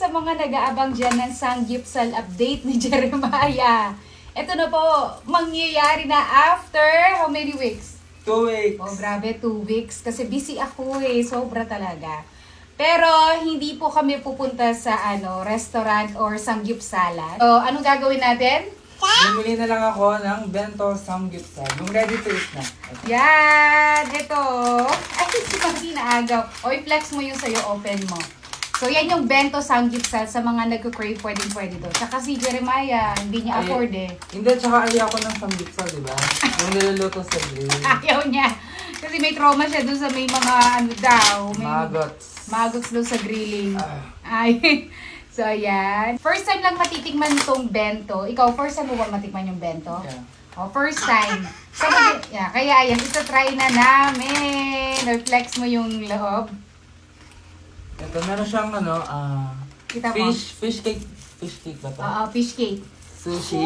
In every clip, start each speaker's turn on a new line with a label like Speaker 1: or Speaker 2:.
Speaker 1: sa mga nag-aabang dyan ng Sanggipsal update ni Jeremiah. Ito na po, mangyayari na after how many weeks?
Speaker 2: 2 weeks.
Speaker 1: Oh, grabe, 2 weeks. Kasi busy ako eh, sobra talaga. Pero hindi po kami pupunta sa restaurant or Sanggipsalan. So, anong gagawin natin?
Speaker 2: Bumili na lang ako ng bento samgyupsal. Yung ready to eat na.
Speaker 1: Yan! Ito. Ay, si Maki naagaw. O, i-flex mo yung sa'yo, open mo. So, yan yung bento samgyupsal sa mga nagko-crave, pwede to. Tsaka si Jeremiah, hindi niya afford eh.
Speaker 2: Hindi, tsaka ayaw ko ng samgyupsal, di ba? Yung niluluto sa grill.
Speaker 1: Ayaw niya. Kasi may trauma siya dun sa may mga daw. May
Speaker 2: Magots.
Speaker 1: Magots daw sa grilling.
Speaker 2: Ah.
Speaker 1: Ay. So, ayan. First time lang matitikman tong bento. Ikaw, first time mo ba matikman yung bento?
Speaker 2: Yeah.
Speaker 1: Oh, first time. So, yeah, kaya ayan, ito-try na namin. Reflex mo yung loob.
Speaker 2: Ito, meron siyang
Speaker 1: Kita mo?
Speaker 2: fish cake. Fish cake ba to?
Speaker 1: Oo, fish cake.
Speaker 2: Sushi.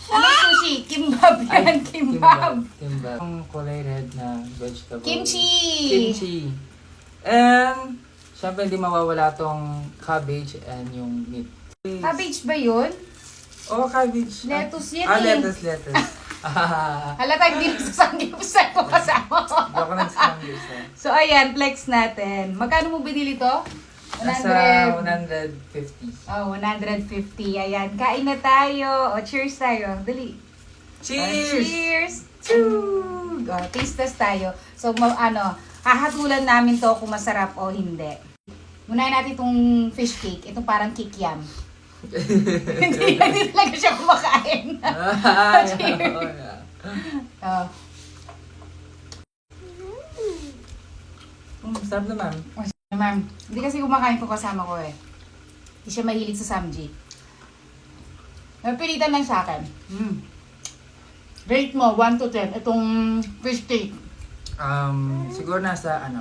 Speaker 1: Ano sushi? Kimbab yan, kimbab.
Speaker 2: Kimbab. Ang kulay red na vegetable.
Speaker 1: Kimchi!
Speaker 2: Kimchi. And, syempre hindi mawawala tong cabbage and yung meat.
Speaker 1: Cabbage ba yun?
Speaker 2: Oh, cabbage.
Speaker 1: Lettuce yan
Speaker 2: Ah,
Speaker 1: eh.
Speaker 2: lettuce.
Speaker 1: Halata, hindi sa sanggipsal ko kasama ko.
Speaker 2: Hindi ako nag-samgyupsal.
Speaker 1: So, ayan, flex natin. Magkano mo binili to? 100.
Speaker 2: Nasa 150.
Speaker 1: Oh, 150. Ayan, kain na tayo. O, cheers tayo. Dali.
Speaker 2: Cheers!
Speaker 1: Cheers! Chug! O, taste test tayo. So, hahatulan namin to kung masarap o hindi. Unahin natin itong fish cake. Itong parang kikiam. Hindi talaga siya kumakain. Cheers! Oh.
Speaker 2: Sarap naman.
Speaker 1: Ma'am, hindi kasi kumakain ko kasama ko eh. Hindi siya mahilig sa samji. Napilitan lang sa akin. Rate mo, 1 to 10. Itong fish cake.
Speaker 2: Siguro nasa 8.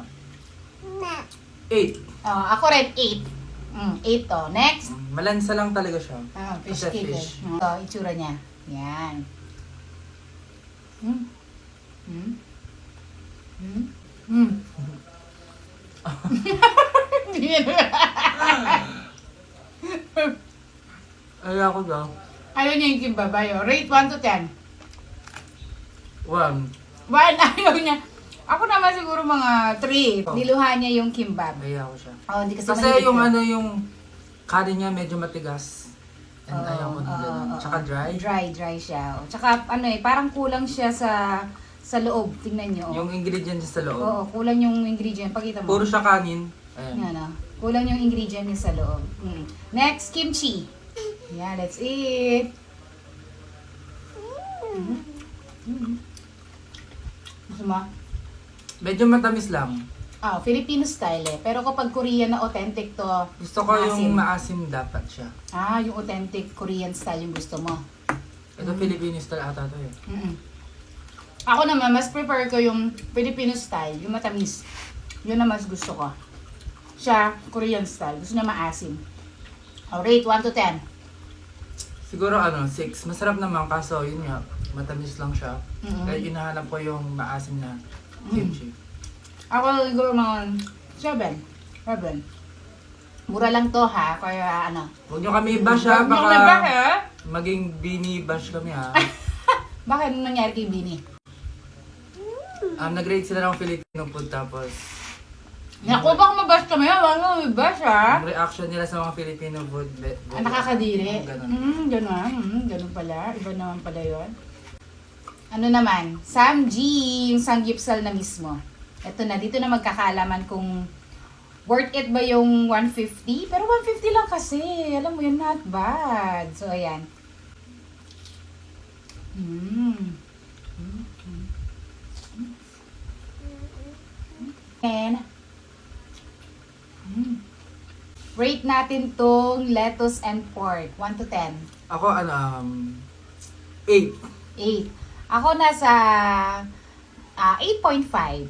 Speaker 1: Ako rin, 8. 8 to. Next.
Speaker 2: Malansa lang talaga siya.
Speaker 1: Fish
Speaker 2: Kasi
Speaker 1: cake
Speaker 2: fish.
Speaker 1: eh. Ito, itsura niya. Yan. Hindi yan.
Speaker 2: Ay, ako daw.
Speaker 1: Ayaw niya yung kimbabayo. Rate 1 to 10.
Speaker 2: 1.
Speaker 1: 1, ayaw niya. Ako naman siguro mga 3.
Speaker 2: Oh.
Speaker 1: Niluhan niya yung kimbab.
Speaker 2: Ay, ako siya.
Speaker 1: Oh, hindi kasi
Speaker 2: Kasi
Speaker 1: mahilig
Speaker 2: yung
Speaker 1: ko.
Speaker 2: yung curry niya medyo matigas. And ayaw ko din ganun. Tsaka dry.
Speaker 1: Dry siya. Tsaka parang kulang siya sa loob. Tingnan niyo.
Speaker 2: Yung ingredients sa loob.
Speaker 1: Oo, kulang yung ingredient. Pakita mo.
Speaker 2: Puro siya kanin. Ayan.
Speaker 1: Yan, oh. Kulang yung ingredient niya sa loob. Next, kimchi. Yeah, let's eat. Gusto mo?
Speaker 2: Medyo matamis lang.
Speaker 1: Filipino style eh. Pero kapag Korean na authentic to,
Speaker 2: Gusto ko yung maasim dapat siya.
Speaker 1: yung authentic Korean style yung gusto mo.
Speaker 2: Ito Filipino style ata to eh.
Speaker 1: Ako naman, mas prefer ko yung Filipino style, yung matamis. Yun na mas gusto ko. Siya, Korean style. Gusto niya maasim. Rate 1 to 10.
Speaker 2: Siguro 6. Masarap naman kaso yun nga, matamis lang siya. Kaya hinahanap ko yung maasim na kimchi.
Speaker 1: Ako siguro mga 7. Mura lang to ha, kaya
Speaker 2: Huwag nyo kami i-bash ha,
Speaker 1: Huwag niyo may back,
Speaker 2: baka maging bini-bash kami ha.
Speaker 1: Bakit anong nangyari kay Bini?
Speaker 2: Nag-rate sila ng Filipino food tapos
Speaker 1: Naku, baka mabash kami ha, wala may bash ha.
Speaker 2: yung reaction nila sa mga Filipino food
Speaker 1: Nakakadiri.
Speaker 2: Ganun.
Speaker 1: Ganun pala. Iba naman pala yun. Ano naman? Samji, yung sanggipsal na mismo. Ito na, dito na magkakaalaman kung worth it ba yung 150? Pero 150 lang kasi. Alam mo yun, not bad. So, ayan. And, rate natin tong lettuce and pork. 1 to 10.
Speaker 2: Ako 8.
Speaker 1: 8. Ako nasa 8.5.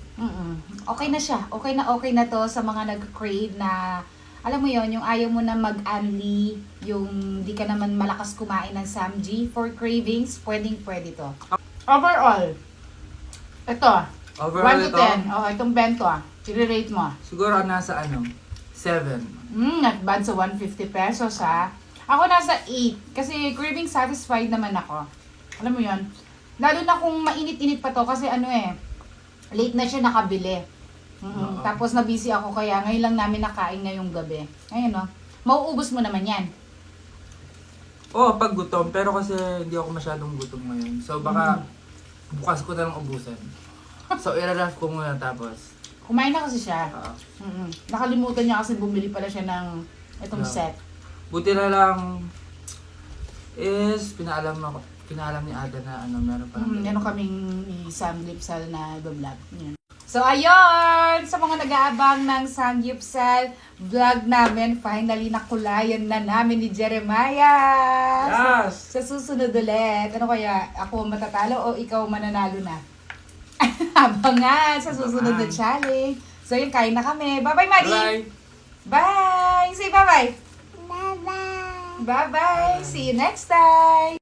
Speaker 1: Okay na siya. Okay na to sa mga nag-crave na, alam mo yon, yung ayaw mo na mag-unli, yung di ka naman malakas kumain ng samji. For cravings, pwede to. Overall, ito,
Speaker 2: Overall
Speaker 1: 1 to
Speaker 2: ito,
Speaker 1: 10. Itong bento, i-rate mo.
Speaker 2: siguro nasa 6. 7.
Speaker 1: Advance sa 150 pesos ha. Ako nasa 8 kasi craving satisfied naman ako. Alam mo yon. Lalo na kung mainit-init pa to kasi late na siya nakabili.
Speaker 2: Oo.
Speaker 1: Tapos na-busy ako kaya ngayon lang namin nakain ngayong gabi. Ayun mauubos mo naman yan.
Speaker 2: Oo, pag gutom. Pero kasi hindi ako masyadong gutom ngayon. So baka bukas ko na lang ubusan. So i-ref ko muna tapos.
Speaker 1: Kumain na kasi siya.
Speaker 2: Oo.
Speaker 1: Nakalimutan niya kasi bumili pala siya ng itong
Speaker 2: Yeah.
Speaker 1: set.
Speaker 2: Buti na lang is pinaalam ni Ada na meron pa.
Speaker 1: Meron kaming samgyeopsal na vlog. Yan. So ayun, sa mga nag-aabang ng samgyeopsal vlog namin, finally nakulayan na namin ni Jeremiah.
Speaker 2: Yes!
Speaker 1: Sa susunod ulit, ano kaya, ako matatalo o ikaw mananalo na? Abangan sa susunod na
Speaker 2: Abangan.
Speaker 1: challenge. So yun, kain na kami. Bye-bye, Maddie!
Speaker 2: Bye!
Speaker 1: Bye! Say bye-bye!
Speaker 3: Bye-bye.
Speaker 1: Bye-bye! See you next time!